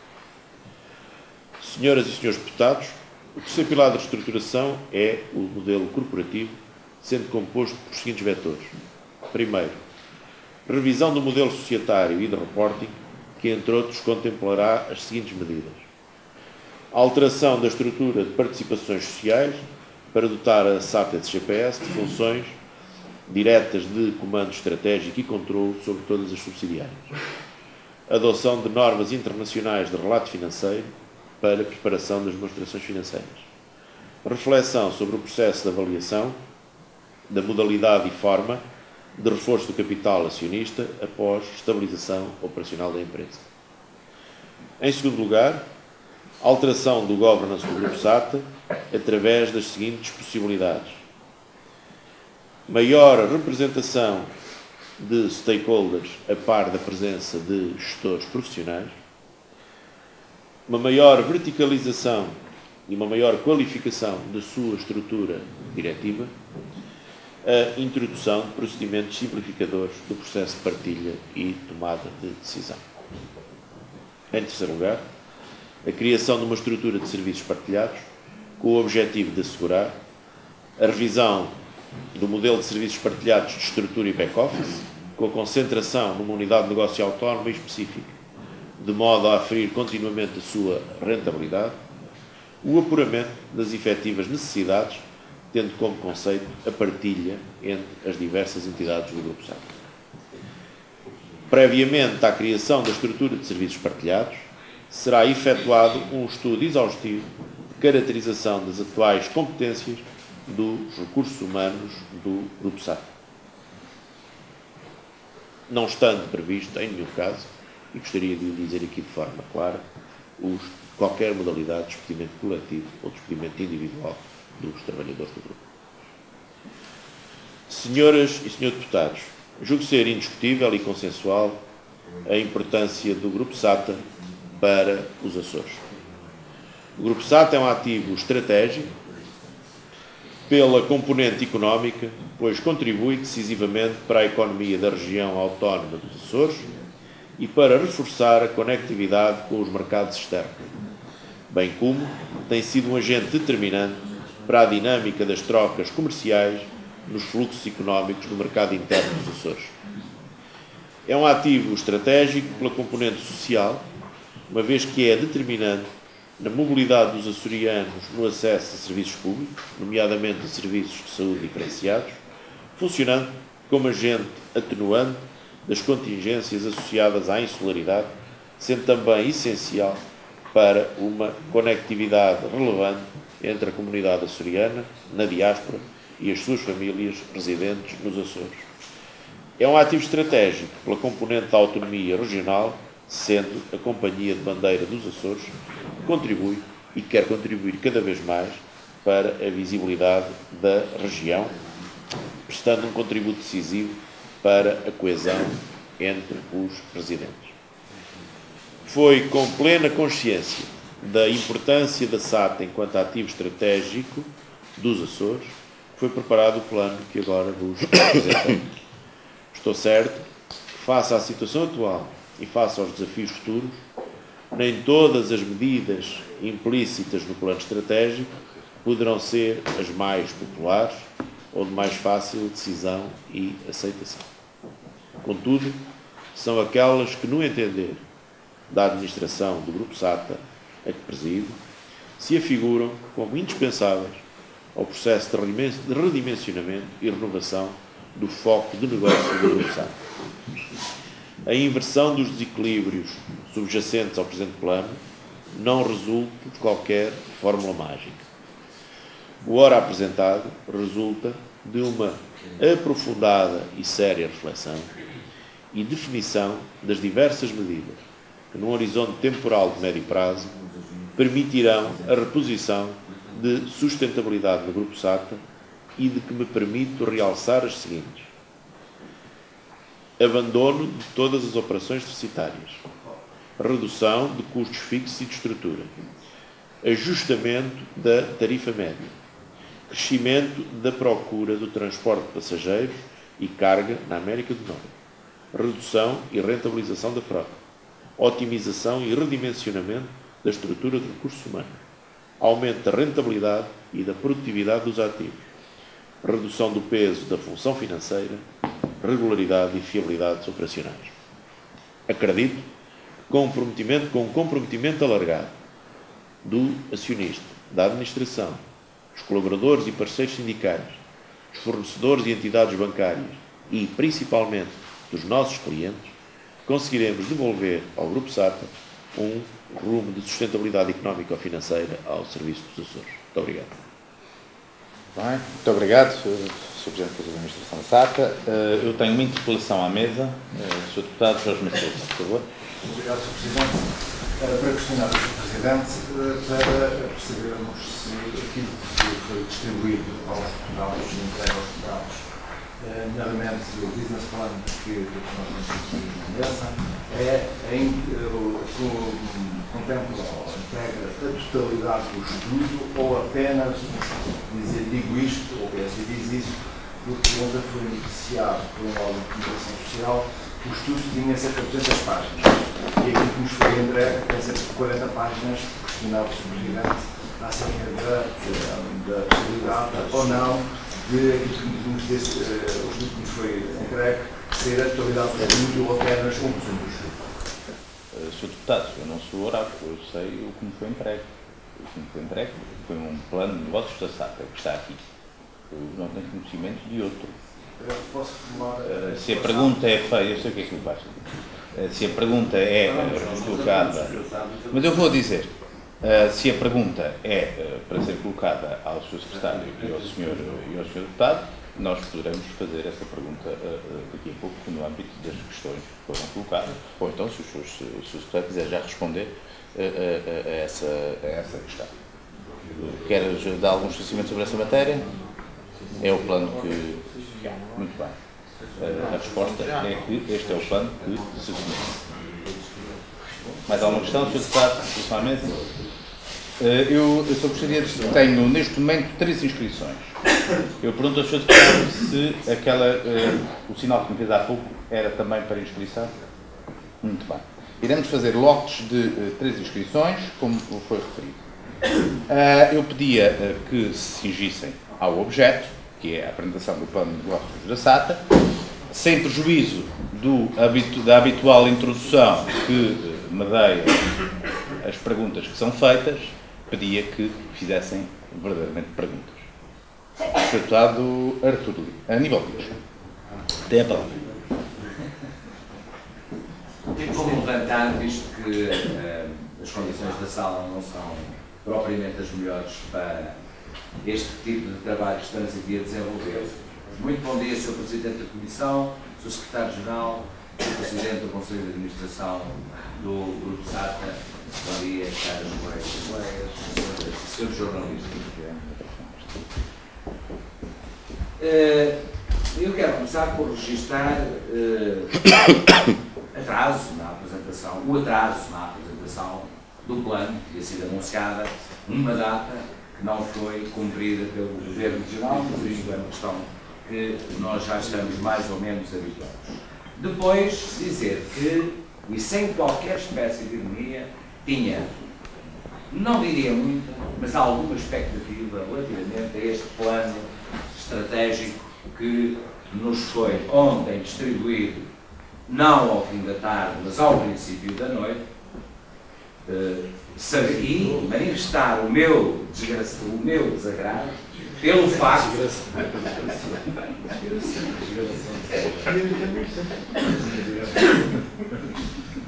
Senhoras e senhores deputados, o terceiro pilar da reestruturação é o modelo corporativo, sendo composto por seguintes vetores. Primeiro, revisão do modelo societário e de reporting, que, entre outros, contemplará as seguintes medidas. Alteração da estrutura de participações sociais para dotar a SATA SGPS de funções diretas de comando estratégico e controle sobre todas as subsidiárias. Adoção de normas internacionais de relato financeiro para a preparação das demonstrações financeiras. Reflexão sobre o processo de avaliação da modalidade e forma de reforço do capital acionista após estabilização operacional da empresa. Em segundo lugar, alteração do governance do Grupo SATA através das seguintes possibilidades. Maior representação de stakeholders a par da presença de gestores profissionais, uma maior verticalização e uma maior qualificação da sua estrutura diretiva, a introdução de procedimentos simplificadores do processo de partilha e tomada de decisão. Em terceiro lugar, a criação de uma estrutura de serviços partilhados com o objetivo de assegurar a revisão do modelo de serviços partilhados de estrutura e back-office, com a concentração numa unidade de negócio autónoma e específica, de modo a aferir continuamente a sua rentabilidade, o apuramento das efetivas necessidades, tendo como conceito a partilha entre as diversas entidades do Grupo SATA. Previamente à criação da estrutura de serviços partilhados, será efetuado um estudo exaustivo de caracterização das atuais competências dos recursos humanos do Grupo SATA. Não estando previsto, em nenhum caso, e gostaria de o dizer aqui de forma clara, qualquer modalidade de despedimento coletivo ou despedimento individual dos trabalhadores do grupo. Senhoras e senhores deputados, julgo ser indiscutível e consensual a importância do Grupo SATA para os Açores. O Grupo SATA é um ativo estratégico pela componente económica, pois contribui decisivamente para a economia da região autónoma dos Açores e para reforçar a conectividade com os mercados externos, bem como tem sido um agente determinante para a dinâmica das trocas comerciais nos fluxos económicos do mercado interno dos Açores. É um ativo estratégico pela componente social, uma vez que é determinante na mobilidade dos açorianos no acesso a serviços públicos, nomeadamente a serviços de saúde diferenciados, funcionando como agente atenuante das contingências associadas à insularidade, sendo também essencial para uma conectividade relevante entre a comunidade açoriana, na diáspora, e as suas famílias residentes nos Açores. É um ativo estratégico pela componente da autonomia regional, sendo a Companhia de Bandeira dos Açores que contribui e quer contribuir cada vez mais para a visibilidade da região, prestando um contributo decisivo para a coesão entre os residentes. Foi com plena consciência da importância da SATA enquanto ativo estratégico dos Açores que foi preparado o plano que agora vos apresentamos. Estou certo que, face à situação atual e face aos desafios futuros, nem todas as medidas implícitas no plano estratégico poderão ser as mais populares ou de mais fácil decisão e aceitação. Contudo, são aquelas que, no entender da administração do Grupo SATA, a que presido, se afiguram como indispensáveis ao processo de redimensionamento e renovação do foco de negócio do Grupo SATA. A inversão dos desequilíbrios subjacentes ao presente plano não resulta de qualquer fórmula mágica. O ora apresentado resulta de uma aprofundada e séria reflexão e definição das diversas medidas que, num horizonte temporal de médio prazo, permitirão a reposição de sustentabilidade no Grupo SATA e de que me permito realçar as seguintes. abandono de todas as operações deficitárias, redução de custos fixos e de estrutura, ajustamento da tarifa média, crescimento da procura do transporte de passageiros e carga na América do Norte, redução e rentabilização da frota, otimização e redimensionamento da estrutura de recursos humanos, aumento da rentabilidade e da produtividade dos ativos, redução do peso da função financeira, regularidade e fiabilidade operacionais. Acredito com um comprometimento alargado do acionista, da administração, dos colaboradores e parceiros sindicais, dos fornecedores e entidades bancárias e, principalmente, dos nossos clientes, conseguiremos devolver ao Grupo SATA um rumo de sustentabilidade económica ou financeira ao serviço dos Açores. Muito obrigado. Bem, muito obrigado, Sr. Presidente da Administração SATA. Eu tenho uma interpelação à mesa. Sr. Deputado Jorge Macedo, por favor. Obrigado, Sr. Presidente. Para questionar o Sr. Presidente, para percebermos se aquilo que foi distribuído aos deputados, entregue aos deputados, nomeadamente o business plan que nós temos na mesa, contempla ou integra a totalidade do estudo ou apenas, digo isto, ou penso e diz isso, porque onde foi iniciado por um órgão de comunicação social, o estudo tinha cerca de 200 páginas. E aquilo que nos foi entregue tem cerca de 40 páginas, questionava o Sr. Presidente acerca da possibilidade ou não de aquilo que o estudo que nos foi entregue ser a totalidade do estudo ou apenas 1% do estudo. Sr. Deputado, eu não sou oráculo, eu sei o que me foi entregue. O que me foi entregue foi um plano de negócios da SATA, que está aqui. Eu não tenho conhecimento de outro. Posso formar se a pergunta é feita, eu sei o que é que me basta. Se a pergunta é colocada, mas eu vou dizer, se a pergunta é para ser colocada ao Sr. Secretário e ao Sr. Deputado, nós poderemos fazer essa pergunta daqui a pouco no âmbito das questões que foram colocadas, ou então se o Sr. Secretário quiser já responder a essa questão. Queres dar algum esclarecimento sobre essa matéria? É o plano que... Muito bem. A resposta é que este é o plano que se conhece. Mais alguma questão, Sr. Deputado? À mesa? Eu só gostaria de... Tenho, neste momento, 3 inscrições. Eu pergunto ao Sr. Deputado se o sinal que me fez há pouco era também para inscrição. Muito bem. Iremos fazer lotes de 3 inscrições, como foi referido. Eu pedia que se cingissem ao objeto, que é a apresentação do plano de negócios da SATA, sem prejuízo da habitual introdução que medeia as perguntas que são feitas, pedia que fizessem verdadeiramente perguntas. Sr. Deputado Aníbal Dias, tem a palavra. Eu vou levantar, visto que as condições da sala não são propriamente as melhores para este tipo de trabalho que estamos aqui a desenvolver. Muito bom dia, Sr. Presidente da Comissão, Sr. Secretário-Geral, Sr. Presidente do Conselho de Administração do Grupo SATA, bom dia, caros colegas, senhores jornalistas. Eu quero começar por registrar o atraso na apresentação do plano que tinha sido anunciada numa data que não foi cumprida pelo Governo Regional, mas isto é uma questão que nós já estamos mais ou menos habituados. Depois, dizer que, e sem qualquer espécie de ironia, tinha, não diria muita, mas alguma expectativa relativamente a este plano estratégico que nos foi ontem distribuído, não ao fim da tarde, mas ao princípio da noite, e manifestar o meu desagrado pelo facto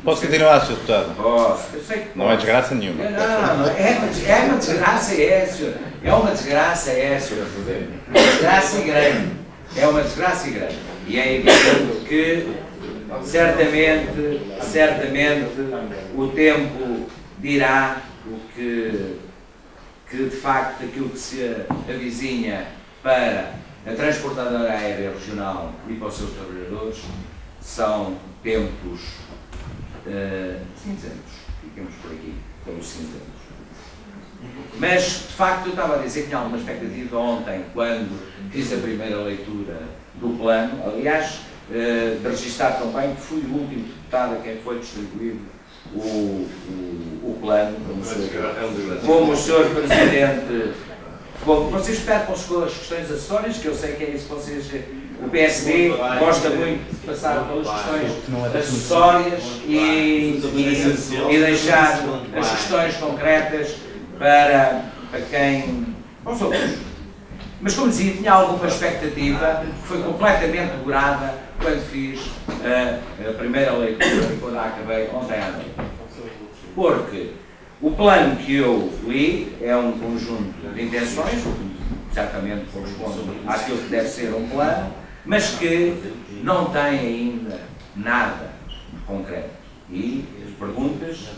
Posso continuar, Sr. Deputado? Posso, eu sei que não é desgraça nenhuma. Não, é uma desgraça, senhor. É uma desgraça, senhor. Uma desgraça grande. É uma desgraça grande. E é evidente que, certamente, o tempo dirá o que de facto aquilo que se avizinha para a transportadora aérea regional e para os seus trabalhadores são tempos cinzentos, fiquemos por aqui, pelos cinzentos. Mas, de facto, eu estava a dizer que tinha alguma expectativa ontem, quando fiz a primeira leitura do plano, aliás, de registrar também que fui o último deputado a quem foi distribuído o plano, como o Sr. Presidente, como vocês percam-se com as questões acessórias, que eu sei que é isso que vocês, o PSD gosta muito de passar pelas questões acessórias e deixar as questões concretas para os outros. Mas, como dizia, tinha alguma expectativa que foi completamente dobrada quando fiz a primeira leitura e quando a acabei ontem à noite. Porque o plano que eu li é um conjunto de intenções, certamente corresponde àquilo que deve ser um plano, mas que não tem ainda nada concreto. E as perguntas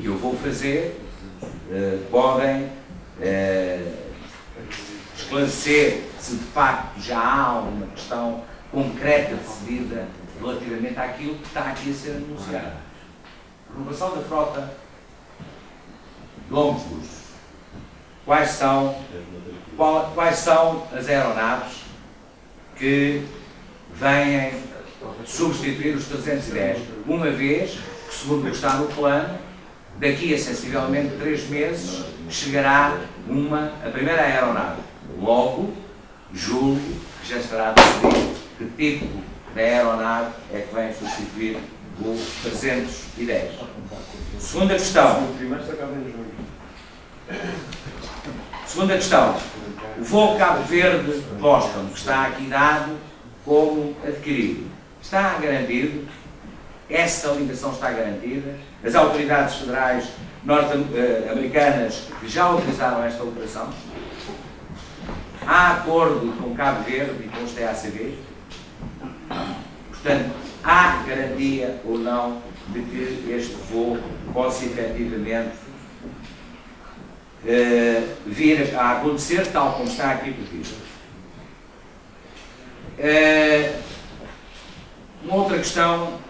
que eu vou fazer podem esclarecer se de facto já há alguma questão concreta decidida relativamente àquilo que está aqui a ser anunciado. Renovação da frota de longos cursos. Quais são as aeronaves que vêm substituir os 310, uma vez que, segundo o que está no plano, daqui a sensivelmente 3 meses chegará a primeira aeronave. Logo, julgo que já estará decidido que tipo de aeronave é que vem substituir o 310. Segunda questão. O voo Cabo Verde-Boston, que está aqui dado como adquirido, está garantido? Essa ligação está garantida? As autoridades federais norte-americanas já utilizaram esta operação? Há acordo com Cabo Verde e com os TACV? Portanto, há garantia ou não de que este voo possa efetivamente vir a acontecer tal como está aqui previsto. Uma outra questão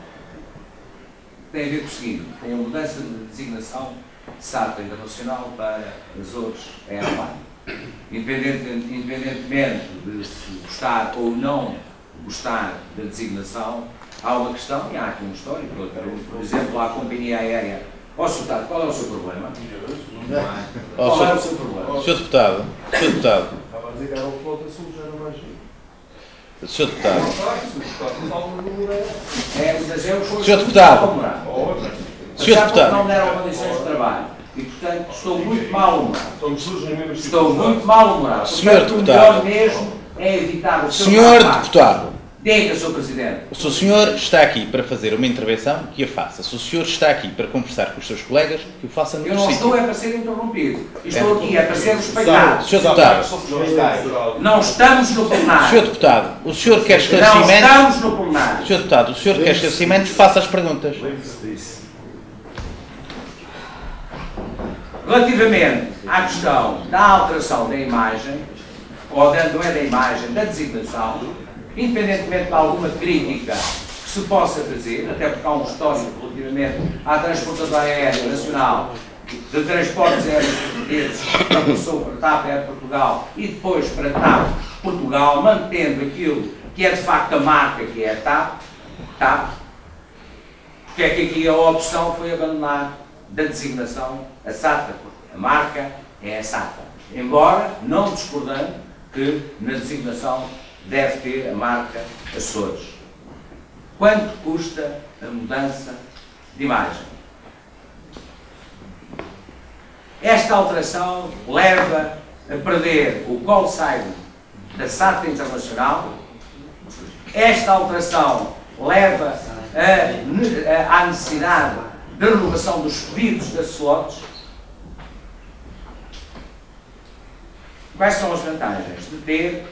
tem a ver com o seguinte: tem a mudança de designação de SATA Internacional para Açores Airline. Independentemente de se gostar ou não gostar da designação, há uma questão, e há aqui um histórico, por exemplo, a companhia aérea. Ó, Sr. Deputado, qual é o seu problema? Qual é o seu problema? Sr. Deputado, estava a dizer que era o Flota Sul, já não mais. Sr. Deputado. Sr. Deputado. Sr. Deputado. Não deram condições de trabalho. E, portanto, estou muito mal-humorado. Estou muito mal-humorado. Sr. Deputado. O melhor mesmo é evitar o seu Sr. Deputado. Diga, Sr. Presidente. Se o senhor está aqui para fazer uma intervenção, que a faça. Se o senhor está aqui para conversar com os seus colegas, que o faça no Eu não sítio. estou para ser interrompido. Estou aqui para ser respeitado. Sr. Deputado. Não estamos no plenário. Sr. Deputado, o senhor quer Não esclarecimentos? estamos no plenário. Sr. Deputado, o senhor quer esclarecimentos? Faça as perguntas. Relativamente à questão da alteração da imagem, ou não é da imagem, da designação, independentemente de alguma crítica que se possa fazer, até porque há um histórico relativamente à transportadora aérea nacional de transportes aéreos portugueses, que passou para TAP Air Portugal e depois para TAP Portugal, mantendo aquilo que é de facto a marca que é a TAP, porque é que aqui a opção foi abandonar da designação a SATA, a marca é a SATA, embora não discordando que na designação deve ter a marca Açores. Quanto custa a mudança de imagem? Esta alteração leva a perder o call sign da SATA Internacional. Esta alteração leva à necessidade de renovação dos pedidos de slots. Quais são as vantagens de ter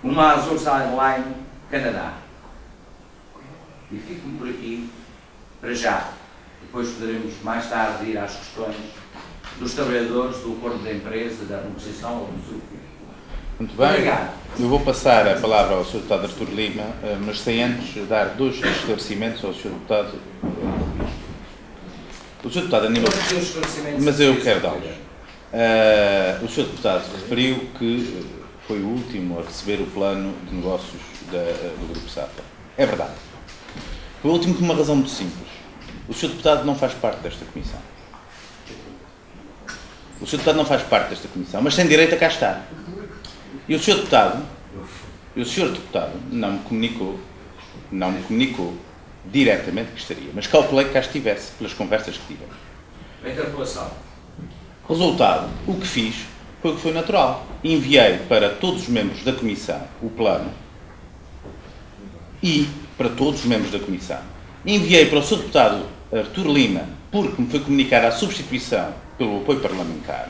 uma Azores Airline Canadá? E fico-me por aqui para já. Depois poderemos mais tarde ir às questões dos trabalhadores, do acordo da empresa, da negociação ou do surfing. Muito bem. Obrigado. Eu vou passar a palavra ao Sr. Deputado Artur Lima, mas sem antes dar 2 esclarecimentos ao Sr. Deputado. O Sr. Deputado Aníbal... Mas eu quero dar-los. O Sr. Deputado referiu que foi o último a receber o plano de negócios do Grupo Safra. É verdade. Foi o último por uma razão muito simples. O Sr. Deputado não faz parte desta comissão. O Sr. Deputado não faz parte desta comissão, mas tem direito a cá estar. E o Sr. Deputado não me comunicou diretamente que estaria, mas calculei que cá estivesse, pelas conversas que tivemos. A interpelação. Resultado, o que fiz foi o que foi natural. Enviei para todos os membros da comissão o plano e para todos os membros da comissão. Enviei para o Sr. Deputado Artur Lima, porque me foi comunicada a substituição pelo apoio parlamentar,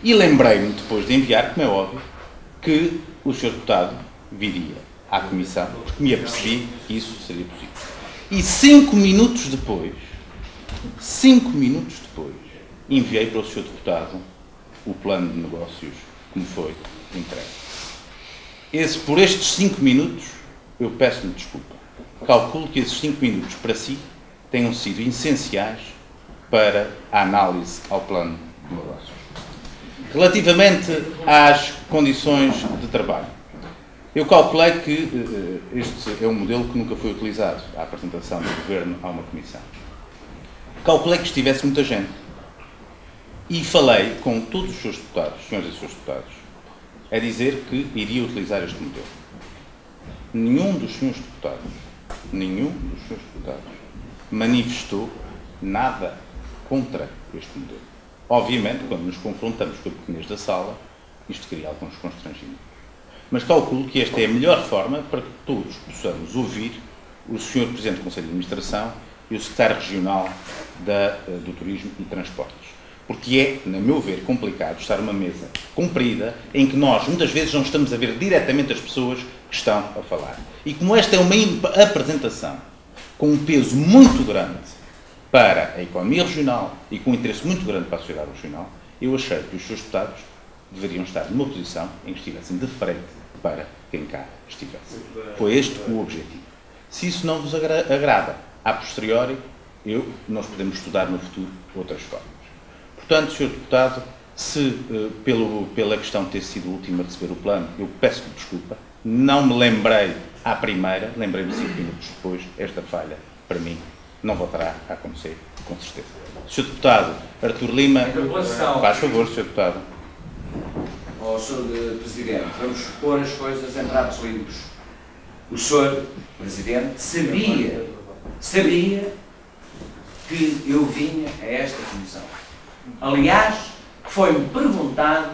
e lembrei-me, depois de enviar, como é óbvio, que o Sr. Deputado viria à comissão, porque me apercebi que isso seria possível. E 5 minutos depois, enviei para o Sr. Deputado o plano de negócios que me foi entregue. Por estes 5 minutos, eu peço-lhe desculpa. Calculo que esses 5 minutos, para si, tenham sido essenciais para a análise ao plano de negócios. Relativamente às condições de trabalho, eu calculei que este é um modelo que nunca foi utilizado, a apresentação do Governo a uma comissão. Calculei que estivesse muita gente e falei com todos os seus deputados, senhores e seus deputados, a dizer que iria utilizar este modelo. Nenhum dos senhores deputados manifestou nada contra este modelo. Obviamente, quando nos confrontamos com a pequenez da sala, isto cria alguns constrangimentos. Mas calculo que esta é a melhor forma para que todos possamos ouvir o Sr. Presidente do Conselho de Administração e o Secretário Regional do Turismo e Transportes. Porque é, na meu ver, complicado estar numa mesa comprida em que nós, muitas vezes, não estamos a ver diretamente as pessoas que estão a falar. E como esta é uma apresentação com um peso muito grande para a economia regional e com um interesse muito grande para a sociedade regional, eu achei que os seus deputados deveriam estar numa posição em que estivessem de frente para quem cá estivesse. Foi este o objetivo. Se isso não vos agrada, a posteriori, nós podemos estudar no futuro outras formas. Portanto, Sr. Deputado, se pela questão de ter sido o último a receber o plano, eu peço-lhe desculpa, não me lembrei à primeira, lembrei-me 5 minutos depois, esta falha, para mim, não voltará a acontecer, com certeza. Sr. Deputado Artur Lima, faz favor, Sr. Deputado. Sr. Presidente, vamos pôr as coisas em pratos limpos. O Sr. Presidente sabia que eu vinha a esta comissão. Aliás, foi-me perguntado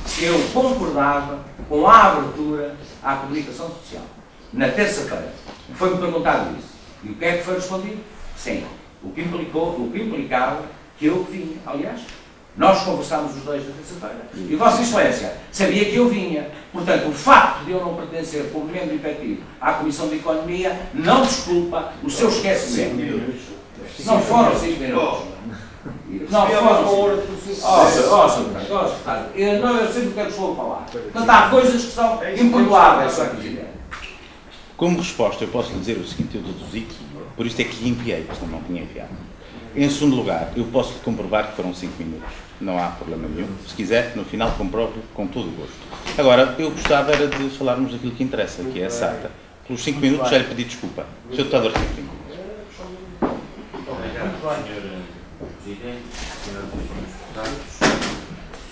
se eu concordava com a abertura à comunicação social. Na terça-feira. Foi-me perguntado isso. E o que é que foi respondido? Sim. O que implicava que eu vinha. Aliás, nós conversámos os dois na terça-feira. E Vossa Excelência sabia que eu vinha. Portanto, o facto de eu não pertencer como membro efetivo à Comissão de Economia não desculpa o seu esquecimento. Não foram 5 minutos. Não foram 5 minutos. Eu sei do que é que estou a falar. Portanto, há coisas que são imperdoáveis, Sr. Presidente. Como resposta, eu posso lhe dizer o seguinte, eu deduzi que, por isso é que lhe enviei, porque não tinha enviado. Em segundo lugar, eu posso lhe comprovar que foram 5 minutos. Não há problema nenhum. Se quiser, no final comprovo com todo o gosto. Agora, eu gostava era de falarmos daquilo que interessa, que é a SATA. Pelos 5 minutos já lhe pedi desculpa. Sr. Deputado Artur Lima. Obrigado, Sr. Presidente, Srs. Deputados,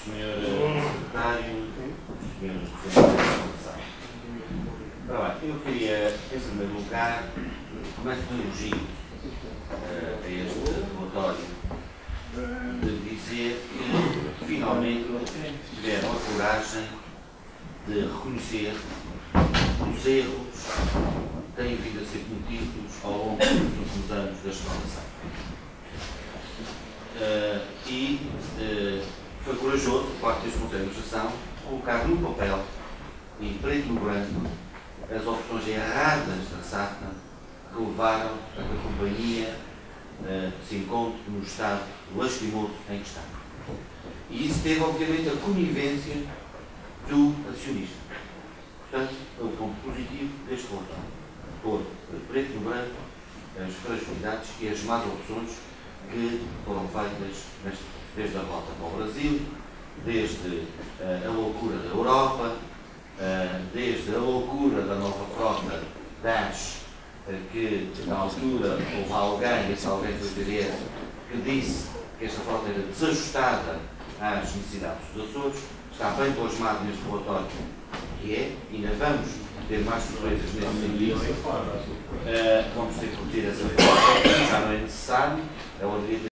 Sr. Secretário, Sr. Representante da Comissão. Eu queria, em primeiro lugar, começo com um elogio a este relatório, de dizer que finalmente tiveram a coragem de reconhecer os erros que têm vindo a ser cometidos ao longo dos últimos anos da exploração. Foi corajoso, por parte deste Conselho de Administração, colocar no papel, em preto e branco, as opções erradas da SATA que levaram a que a companhia se encontre no estado lastimoso em que está. E isso teve, obviamente, a conivência do acionista. Portanto, é o ponto positivo deste relatório. Pôr preto no branco as fragilidades e as más opções que foram feitas desde a rota para o Brasil, desde a loucura da Europa, desde a loucura da nova frota Dash, que na altura houve alguém, esse alguém foi o CDS, que disse que esta frota era desajustada às necessidades dos Açores. Está bem plasmado neste relatório, que é, e ainda vamos ter mais surpresas nesse sentido. Vamos ter que ter essa frota, já não é necessário, ela deveria ter